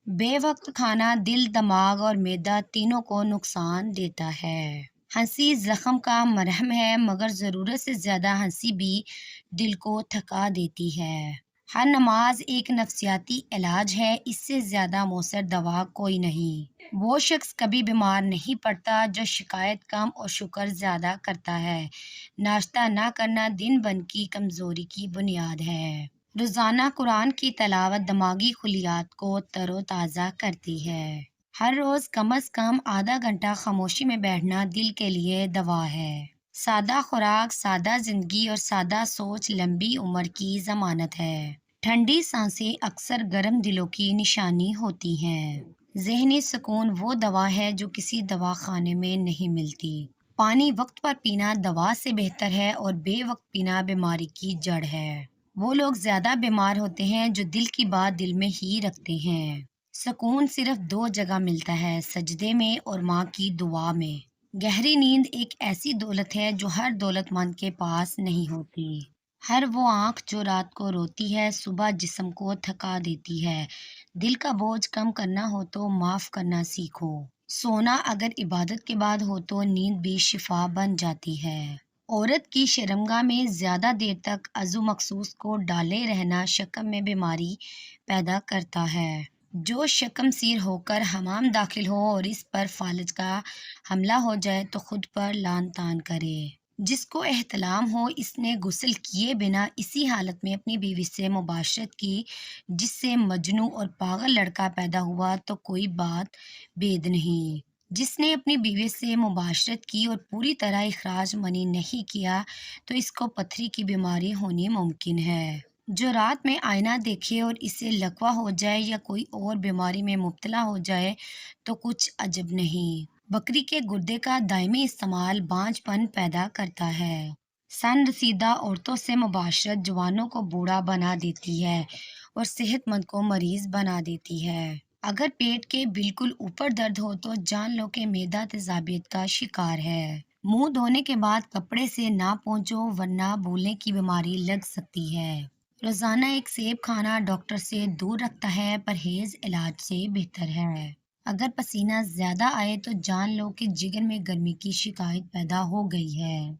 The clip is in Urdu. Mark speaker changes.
Speaker 1: بے وقت کھانا دل، دماغ اور معدہ تینوں کو نقصان دیتا ہے۔ ہنسی زخم کا مرہم ہے، مگر ضرورت سے زیادہ ہنسی بھی دل کو تھکا دیتی ہے۔ ہر نماز ایک نفسیاتی علاج ہے، اس سے زیادہ مؤثر دوا کوئی نہیں۔ وہ شخص کبھی بیمار نہیں پڑتا جو شکایت کم اور شکر زیادہ کرتا ہے۔ ناشتہ نہ کرنا دن بھر کی کمزوری کی بنیاد ہے۔ روزانہ قرآن کی تلاوت دماغی خلیات کو تر و تازہ کرتی ہے۔ ہر روز کم از کم آدھا گھنٹہ خاموشی میں بیٹھنا دل کے لیے دوا ہے۔ سادہ خوراک، سادہ زندگی اور سادہ سوچ لمبی عمر کی ضمانت ہے۔ ٹھنڈی سانسیں اکثر گرم دلوں کی نشانی ہوتی ہیں۔ ذہنی سکون وہ دوا ہے جو کسی دوا خانے میں نہیں ملتی۔ پانی وقت پر پینا دوا سے بہتر ہے اور بے وقت پینا بیماری کی جڑ ہے۔ وہ لوگ زیادہ بیمار ہوتے ہیں جو دل کی بات دل میں ہی رکھتے ہیں۔ سکون صرف دو جگہ ملتا ہے، سجدے میں اور ماں کی دعا میں۔ گہری نیند ایک ایسی دولت ہے جو ہر دولت مند کے پاس نہیں ہوتی۔ ہر وہ آنکھ جو رات کو روتی ہے صبح جسم کو تھکا دیتی ہے۔ دل کا بوجھ کم کرنا ہو تو معاف کرنا سیکھو۔ سونا اگر عبادت کے بعد ہو تو نیند بھی شفا بن جاتی ہے۔ عورت کی شرمگاہ میں زیادہ دیر تک عضو مخصوص کو ڈالے رہنا شکم میں بیماری پیدا کرتا ہے۔ جو شکم سیر ہو کر حمام داخل ہو اور اس پر فالج کا حملہ ہو جائے تو خود پر لعن طعن کرے۔ جس کو احتلام ہو اس نے غسل کیے بنا اسی حالت میں اپنی بیوی سے مباشرت کی، جس سے مجنون اور پاگل لڑکا پیدا ہوا تو کوئی بات بید نہیں۔ جس نے اپنی بیوی سے مباشرت کی اور پوری طرح اخراج منی نہیں کیا تو اس کو پتھری کی بیماری ہونی ممکن ہے۔ جو رات میں آئینہ دیکھے اور اسے لقوہ ہو جائے یا کوئی اور بیماری میں مبتلا ہو جائے تو کچھ عجب نہیں۔ بکری کے گردے کا دائمی استعمال بانجھ پن پیدا کرتا ہے۔ سن رسیدہ عورتوں سے مباشرت جوانوں کو بوڑھا بنا دیتی ہے اور صحت مند کو مریض بنا دیتی ہے۔ اگر پیٹ کے بالکل اوپر درد ہو تو جان لو کہ معدہ تیزابیت کا شکار ہے۔ منہ دھونے کے بعد کپڑے سے نہ پونچھو ورنہ بھولنے کی بیماری لگ سکتی ہے۔ روزانہ ایک سیب کھانا ڈاکٹر سے دور رکھتا ہے، پرہیز علاج سے بہتر ہے۔ اگر پسینہ زیادہ آئے تو جان لو کہ جگر میں گرمی کی شکایت پیدا ہو گئی ہے۔